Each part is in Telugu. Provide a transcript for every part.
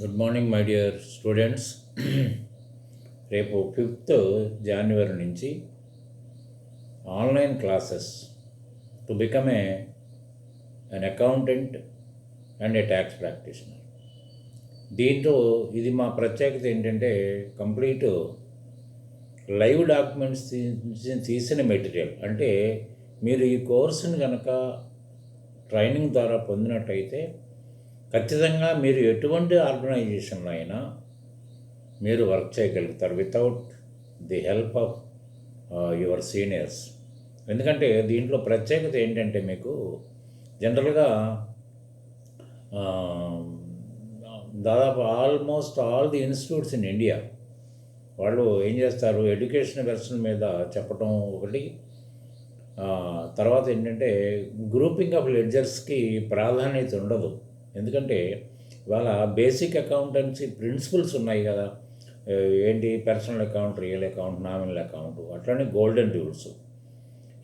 Good morning my dear students. రేపు 5th January నుంచి online classes to become an accountant and A tax practitioner. దీంట్లో ఇది మా ప్రత్యేకత ఏంటంటే కంప్లీట్ లైవ్ డాక్యుమెంట్స్ తీసిన మెటీరియల్. అంటే మీరు ఈ కోర్సుని కనుక ట్రైనింగ్ ద్వారా పొందినట్టయితే ఖచ్చితంగా మీరు ఎటువంటి ఆర్గనైజేషన్లో అయినా మీరు వర్క్ చేయగలుగుతారు without the help of your seniors. ఎందుకంటే దీంట్లో ప్రత్యేకత ఏంటంటే మీకు జనరల్గా దాదాపు almost all the institutes in India వాళ్ళు ఏం చేస్తారు, ఎడ్యుకేషన్ వెర్షన్ మీద చెప్పడం ఒకటి, తర్వాత ఏంటంటే గ్రూపింగ్ ఆఫ్ లెడ్జర్స్కి ప్రాధాన్యత ఉండదు. ఎందుకంటే ఇవాళ బేసిక్ అకౌంటెన్సీ ప్రిన్సిపల్స్ ఉన్నాయి కదా, ఏంటి personal account, real account, nominal account, అట్లనే గోల్డెన్ రూల్స్.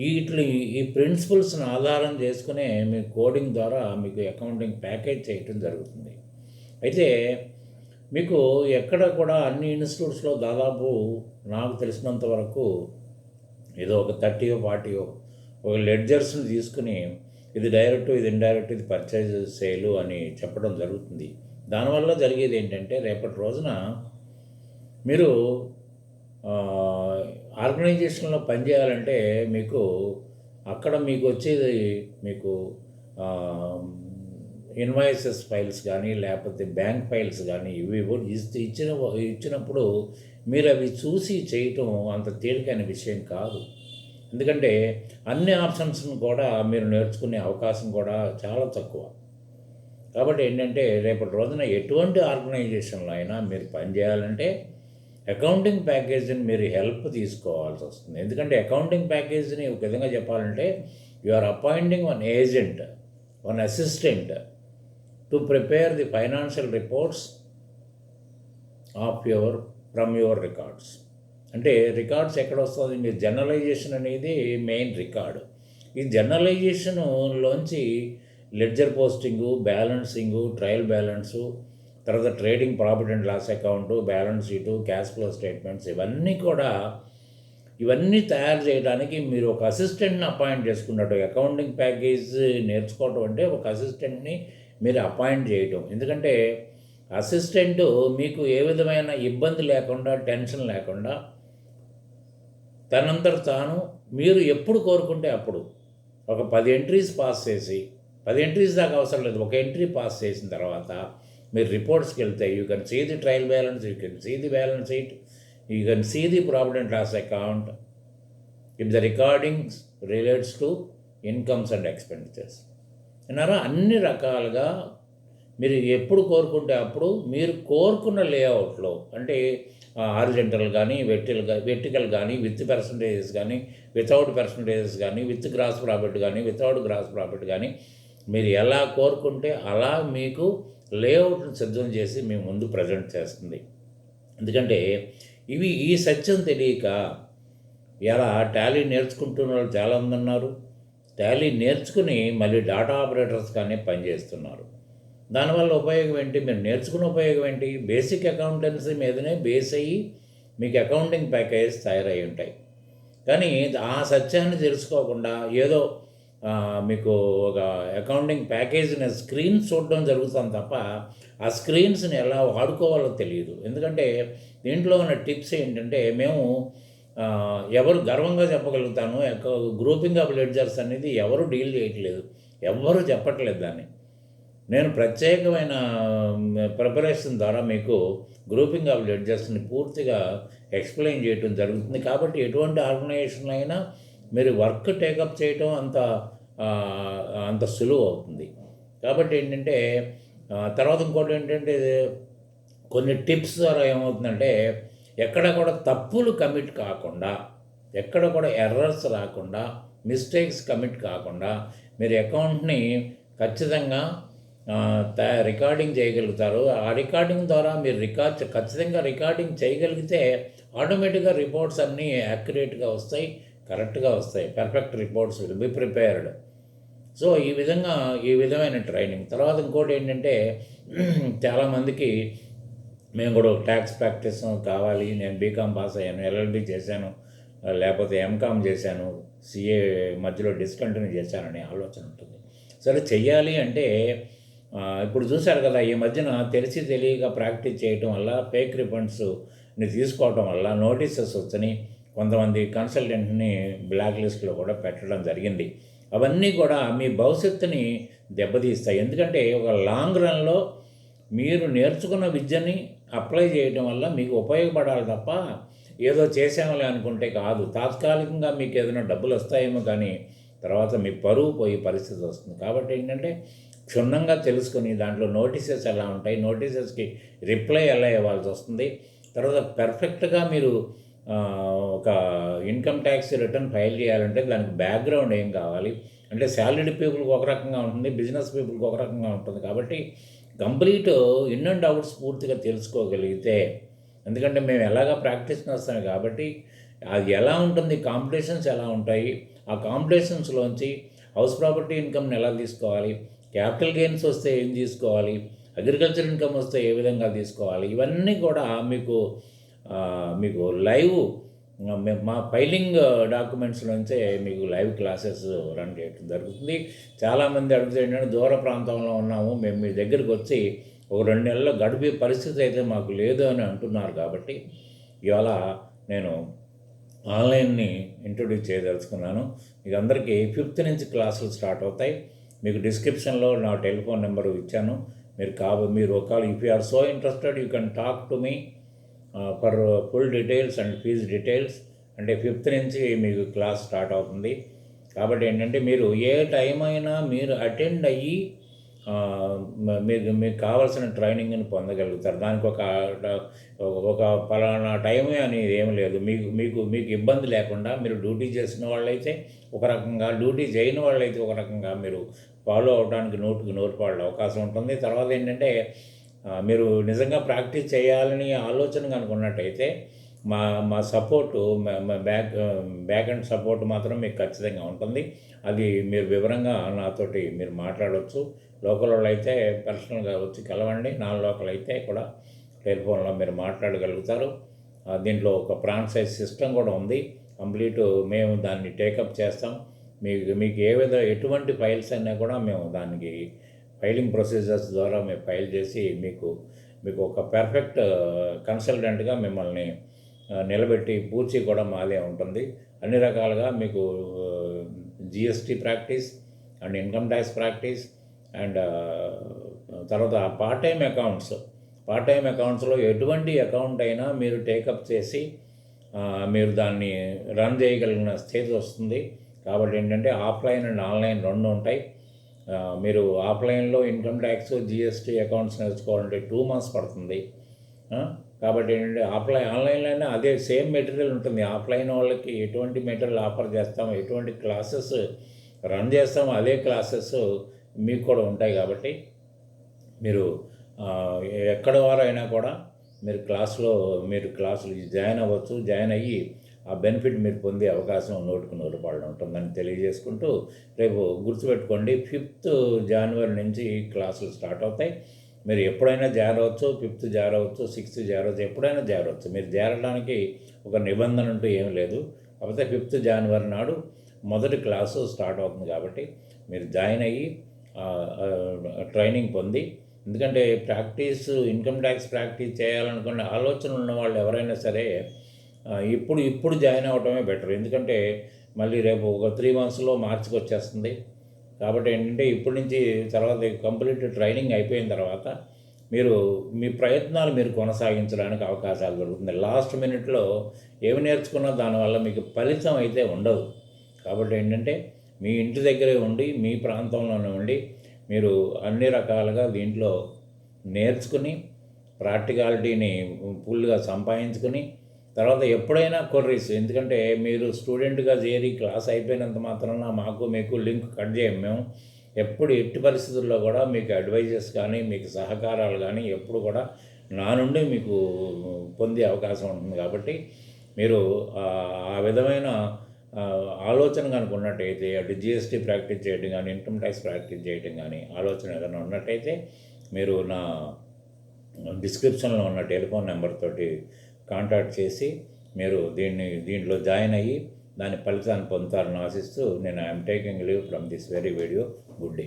ఈ ప్రిన్సిపల్స్ని ఆధారం చేసుకునే మీ కోడింగ్ ద్వారా మీకు అకౌంటింగ్ ప్యాకేజ్ చేయటం జరుగుతుంది. అయితే మీకు ఎక్కడ కూడా అన్ని ఇన్స్టిట్యూట్స్లో దాదాపు నాకు తెలిసినంత వరకు ఏదో ఒక 30-40 ఒక లెడ్జర్స్ని తీసుకుని ఇది డైరెక్ట్, ఇది ఇండైరెక్ట్, ఇది పర్చేజ్, సేలు అని చెప్పడం జరుగుతుంది. దానివల్ల జరిగేది ఏంటంటే రేపటి రోజున మీరు ఆర్గనైజేషన్లో పనిచేయాలంటే మీకు అక్కడ మీకు వచ్చేది మీకు ఇన్వాయిసెస్ ఫైల్స్ కానీ లేకపోతే బ్యాంక్ ఫైల్స్ కానీ ఇవి ఇచ్చినప్పుడు మీరు అవి చూసి చేయటం అంత తేలికైన విషయం కాదు. ఎందుకంటే అన్ని ఆప్షన్స్ను కూడా మీరు నేర్చుకునే అవకాశం కూడా చాలా తక్కువ. కాబట్టి ఏంటంటే రేపటి రోజున ఎటువంటి ఆర్గనైజేషన్లో అయినా మీరు పనిచేయాలంటే అకౌంటింగ్ ప్యాకేజీని మీరు హెల్ప్ తీసుకోవాల్సి వస్తుంది. ఎందుకంటే అకౌంటింగ్ ప్యాకేజీని ఒక విధంగా చెప్పాలంటే you are appointing one agent, one assistant to prepare the financial reports from your records. అంటే రికార్డ్స్ ఎక్కడ వస్తుంది, మీరు జర్నలైజేషన్ అనేది మెయిన్ రికార్డు. ఈ జర్నలైజేషన్లోంచి ledger posting, balancing, trial balance, తర్వాత trading profit and loss account, balance sheet, cash flow statements, ఇవన్నీ తయారు చేయడానికి మీరు ఒక అసిస్టెంట్ని అపాయింట్ చేసుకున్నట్టు. అకౌంటింగ్ ప్యాకేజ్ నేర్చుకోవటం అంటే ఒక అసిస్టెంట్ని మీరు అపాయింట్ చేయటం. ఎందుకంటే అసిస్టెంట్ మీకు ఏ విధమైన ఇబ్బంది లేకుండా, టెన్షన్ లేకుండా తనంతట తాను మీరు ఎప్పుడు కోరుకుంటే అప్పుడు ఒక 10 ఎంట్రీస్ పాస్ చేసి, 10 ఎంట్రీస్ దాకా అవసరం లేదు, ఒక ఎంట్రీ పాస్ చేసిన తర్వాత మీరు రిపోర్ట్స్కి వెళ్తే you can see the trial balance, you can see the balance sheet, you can see the profit and loss account if the recordings relates to incomes and expenditures. అన్నారా, అన్ని రకాలుగా మీరు ఎప్పుడు కోరుకుంటే అప్పుడు మీరు కోరుకున్న లేఅవుట్లో, అంటే హారిజంటల్ కానీ వెర్టికల్ కానీ, విత్ పర్సంటేజెస్ కానీ, వితౌట్ పర్సంటేజెస్ కానీ, విత్ గ్రాస్ ప్రాఫిట్ కానీ, వితౌట్ గ్రాస్ ప్రాఫిట్ కానీ, మీరు ఎలా కోరుకుంటే అలా మీకు లేఅవుట్ని సిద్ధం చేసి మీ ముందు ప్రజెంట్ చేస్తుంది. ఎందుకంటే ఈ సత్యం తెలియక ఎలా టాలీ నేర్చుకుంటున్న వాళ్ళు చాలామంది ఉన్నారు. టాలీ నేర్చుకుని మళ్ళీ డాటా ఆపరేటర్స్ కానీ పనిచేస్తున్నారు. దానివల్ల ఉపయోగం ఏంటి, మీరు నేర్చుకున్న ఉపయోగం ఏంటి, బేసిక్ అకౌంటెన్సీ మీదనే బేస్ అయ్యి మీకు అకౌంటింగ్ ప్యాకేజ్ తయారై ఉంటాయి. కానీ ఆ సత్యాన్ని తెలుసుకోకుండా ఏదో మీకు ఒక అకౌంటింగ్ ప్యాకేజీని స్క్రీన్ చూడడం జరుగుతుంది తప్ప ఆ స్క్రీన్స్ని ఎలా వాడుకోవాలో తెలియదు. ఎందుకంటే దీంట్లో ఉన్న టిప్స్ ఏంటంటే మేము ఎవరు గర్వంగా చెప్పగలుగుతాను, గ్రూపింగ్ ఆఫ్ లెడ్జర్స్ అనేది ఎవరు డీల్ చేయట్లేదు, ఎవరు చెప్పట్లేదు దాన్ని. నేను ప్రత్యేకమైన ప్రిపరేషన్ ద్వారా మీకు గ్రూపింగ్ ఆఫ్ లెడ్జర్స్ని పూర్తిగా ఎక్స్ప్లెయిన్ చేయడం జరుగుతుంది. కాబట్టి ఎటువంటి ఆర్గనైజేషన్ అయినా మీరు వర్క్ టేకప్ చేయటం అంత సులువు అవుతుంది. కాబట్టి ఏంటంటే తర్వాత ఇంకోటి ఏంటంటే కొన్ని టిప్స్ ద్వారా ఏమవుతుందంటే ఎక్కడ కూడా తప్పులు కమిట్ కాకుండా, ఎక్కడ కూడా ఎర్రర్స్ రాకుండా, మిస్టేక్స్ కమిట్ కాకుండా మీరు అకౌంట్ని ఖచ్చితంగా రికార్డింగ్ చేయగలుగుతారు. ఆ రికార్డింగ్ ద్వారా మీరు ఖచ్చితంగా రికార్డింగ్ చేయగలిగితే ఆటోమేటిక్గా రిపోర్ట్స్ అన్నీ యాక్యురేట్గా వస్తాయి, కరెక్ట్గా వస్తాయి. Perfect reports will be prepared. So ఈ విధమైన ట్రైనింగ్. తర్వాత ఇంకోటి ఏంటంటే చాలామందికి మేము కూడా ఒక ట్యాక్స్ ప్రాక్టీస్ కావాలి, నేను బీకామ్ పాస్ అయ్యాను, ఎల్ఎల్బి చేశాను, లేకపోతే ఎంకామ్ చేశాను, సిఏ మధ్యలో డిస్కంటిన్యూ చేశాననే ఆలోచన ఉంటుంది. సరే చెయ్యాలి అంటే ఇప్పుడు చూశారు కదా, ఈ మధ్యన తెలిసి తెలియక ప్రాక్టీస్ చేయటం వల్ల ఫేక్ రిఫండ్స్ని తీసుకోవటం వల్ల నోటీసెస్ వచ్చని కొంతమంది కన్సల్టెంట్ని బ్లాక్ లిస్ట్లో కూడా పెట్టడం జరిగింది. అవన్నీ కూడా మీ భవిష్యత్తుని దెబ్బతీస్తాయి. ఎందుకంటే ఒక లాంగ్ రన్లో మీరు నేర్చుకున్న విద్యని అప్లై చేయడం వల్ల మీకు ఉపయోగపడాలి తప్ప ఏదో చేసామలే అనుకుంటే కాదు. తాత్కాలికంగా మీకు ఏదైనా డబ్బులు వస్తాయేమో కానీ తర్వాత మీ పరువు పోయే పరిస్థితి వస్తుంది. కాబట్టి ఏంటంటే క్షుణ్ణంగా తెలుసుకొని దాంట్లో నోటీసెస్ ఎలా ఉంటాయి, నోటీసెస్కి రిప్లై ఎలా ఇవ్వాల్సి వస్తుంది, తర్వాత పెర్ఫెక్ట్గా మీరు ఒక ఇన్కమ్ ట్యాక్స్ రిటర్న్ ఫైల్ చేయాలంటే దానికి బ్యాక్గ్రౌండ్ ఏం కావాలి అంటే శాలరీడ్ పీపుల్కి ఒక రకంగా ఉంటుంది, బిజినెస్ పీపుల్కి ఒక రకంగా ఉంటుంది. కాబట్టి కంప్లీట్ ఇన్ అండ్ అవుట్స్ పూర్తిగా తెలుసుకోగలిగితే, ఎందుకంటే మేము ఎలాగా ప్రాక్టీస్ చేస్తాం కాబట్టి అది ఎలా ఉంటుంది, కాంపిటీషన్స్ ఎలా ఉంటాయి, ఆ కాంపిటీషన్స్లోంచి హౌస్ ప్రాపర్టీ ఇన్కమ్ని ఎలా తీసుకోవాలి, క్యాపిటల్ గెయిన్స్ వస్తే ఏం తీసుకోవాలి, అగ్రికల్చర్ ఇన్కమ్ వస్తే ఏ విధంగా తీసుకోవాలి, ఇవన్నీ కూడా మీకు లైవ్ మా ఫైలింగ్ డాక్యుమెంట్స్ నుంచే మీకు లైవ్ క్లాసెస్ రన్ చేయడం జరుగుతుంది. చాలామంది అడుగుతూ ఏంటంటే దూర ప్రాంతంలో ఉన్నాము, మేము మీ దగ్గరికి వచ్చి ఒక 2 నెలల్లో గడిపే పరిస్థితి అయితే మాకు లేదు అని అంటున్నారు. కాబట్టి ఇవాళ నేను ఆన్లైన్ని ఇంట్రొడ్యూస్ చేయదలుచుకున్నాను. మీకు అందరికీ 5th నుంచి క్లాసులు స్టార్ట్ అవుతాయి. మీకు డిస్క్రిప్షన్లో నా టెలిఫోన్ నెంబరు ఇచ్చాను. మీరు ఒకవేళ if you are so interested you can talk to me for full details and fees details. అంటే 5th నుంచి మీకు క్లాస్ స్టార్ట్ అవుతుంది. కాబట్టి ఏంటంటే మీరు ఏ టైం అయినా మీరు అటెండ్ అయ్యి మీకు కావాల్సిన ట్రైనింగ్ని పొందగలుగుతారు. దానికి ఒక పలానా టైమే అనేది ఏమి లేదు. మీకు ఇబ్బంది లేకుండా మీరు డ్యూటీ చేసిన వాళ్ళైతే ఒక రకంగా, డ్యూటీ చేయని వాళ్ళైతే ఒక రకంగా మీరు ఫాలో అవడానికి 100కి 100 అవకాశం ఉంటుంది. తర్వాత ఏంటంటే మీరు నిజంగా ప్రాక్టీస్ చేయాలని ఆలోచన కనుకున్నట్టయితే మా సపోర్టు, బ్యాక్ అండ్ సపోర్ట్ మాత్రం మీకు ఖచ్చితంగా ఉంటుంది. అది మీరు వివరంగా నాతోటి మీరు మాట్లాడవచ్చు. లోకల్ వాళ్ళు అయితే పర్సనల్గా వచ్చి కలవండి, నాన్ లోకల్ అయితే కూడా టెలిఫోన్లో మీరు మాట్లాడగలుగుతారు. దీంట్లో ఒక ఫ్రాంచైజ్ సిస్టమ్ కూడా ఉంది. కంప్లీట్ మేము దాన్ని టేకప్ చేస్తాం. మీకు ఎటువంటి ఫైల్స్ అయినా కూడా మేము దానికి ఫైలింగ్ ప్రొసీజర్స్ ద్వారా మేము ఫైల్ చేసి మీకు ఒక పర్ఫెక్ట్ కన్సల్టెంట్గా మిమ్మల్ని నిలబెట్టి పూర్తి కూడా మాదే ఉంటుంది. అన్ని రకాలుగా మీకు GST practice and income tax practice and తర్వాత పార్ట్ టైం అకౌంట్స్లో ఎటువంటి అకౌంట్ అయినా మీరు టేకప్ చేసి మీరు దాన్ని రన్ చేయగలిగిన స్థితి వస్తుంది. కాబట్టి ఏంటంటే ఆఫ్లైన్ అండ్ ఆన్లైన్ 2 ఉంటాయి. మీరు ఆఫ్లైన్లో ఇన్కమ్ ట్యాక్స్, జిఎస్టీ అకౌంట్స్ నేర్చుకోవాలంటే 2 months పడుతుంది. కాబట్టి ఏంటంటే ఆన్లైన్లోనే అదే సేమ్ మెటీరియల్ ఉంటుంది. ఆఫ్లైన్ వాళ్ళకి ఎటువంటి మెటీరియల్ ఆఫర్ చేస్తామో, ఎటువంటి క్లాసెస్ రన్ చేస్తామో అదే క్లాసెస్ మీకు కూడా ఉంటాయి. కాబట్టి మీరు ఎక్కడ వారైనా కూడా మీరు క్లాసులు జాయిన్ అవ్వచ్చు. జాయిన్ అయ్యి ఆ బెనిఫిట్ మీరు పొందే అవకాశం 100కి 100 ఉంటుందని తెలియజేసుకుంటూ, రేపు గుర్తుపెట్టుకోండి 5th January నుంచి క్లాసులు స్టార్ట్ అవుతాయి. మీరు ఎప్పుడైనా చేరవచ్చు, 5th చేరవచ్చు, 6th చేరవచ్చు, ఎప్పుడైనా చేరవచ్చు. మీరు చేరడానికి ఒక నిబంధన అంటూ ఏం లేదు. కాకపోతే 5th January నాడు మొదటి క్లాసు స్టార్ట్ అవుతుంది. కాబట్టి మీరు జాయిన్ అయ్యి ట్రైనింగ్ పొంది, ఎందుకంటే ఇన్కమ్ ట్యాక్స్ ప్రాక్టీస్ చేయాలనుకునే ఆలోచన ఉన్న వాళ్ళు ఎవరైనా సరే ఇప్పుడు జాయిన్ అవ్వటమే బెటర్. ఎందుకంటే మళ్ళీ రేపు ఒక 3 monthsలో మార్చికి వచ్చేస్తుంది. కాబట్టి ఏంటంటే ఇప్పటి నుంచి తర్వాత కంప్లీట్ ట్రైనింగ్ అయిపోయిన తర్వాత మీ ప్రయత్నాలు మీరు కొనసాగించడానికి అవకాశాలు దొరుకుతుంది. లాస్ట్ మినిట్లో ఏమి నేర్చుకున్నా దానివల్ల మీకు ఫలితం అయితే ఉండదు. కాబట్టి ఏంటంటే మీ ఇంటి దగ్గరే ఉండి, మీ ప్రాంతంలోనే ఉండి మీరు అన్ని రకాలుగా దీంట్లో నేర్చుకుని ప్రాక్టికాలిటీని ఫుల్గా సంపాదించుకుని, తర్వాత ఎప్పుడైనా కొర్రీస్, ఎందుకంటే మీరు స్టూడెంట్గా చేరి క్లాస్ అయిపోయినంత మాత్రాన మీకు లింక్ కట్ చేయం. మేము ఎట్టి పరిస్థితుల్లో కూడా మీకు అడ్వైజెస్ కానీ, మీకు సహకారాలు కానీ ఎప్పుడు కూడా నా నుండి మీకు పొందే అవకాశం ఉంటుంది. కాబట్టి మీరు ఆ విధమైన ఆలోచన కనుక ఉన్నట్టయితే, అటు జిఎస్టీ ప్రాక్టీస్ చేయడం కానీ, ఇన్కమ్ ట్యాక్స్ ప్రాక్టీస్ చేయడం కానీ ఆలోచన ఏదైనా ఉన్నట్టయితే మీరు డిస్క్రిప్షన్లో ఉన్న టెలిఫోన్ నెంబర్ తోటి కాంటాక్ట్ చేసి మీరు దీంట్లో జాయిన్ అయ్యి దాని ఫలితాన్ని పొందుతారని ఆశిస్తూ నేను I'm taking leave from this very video. Good day.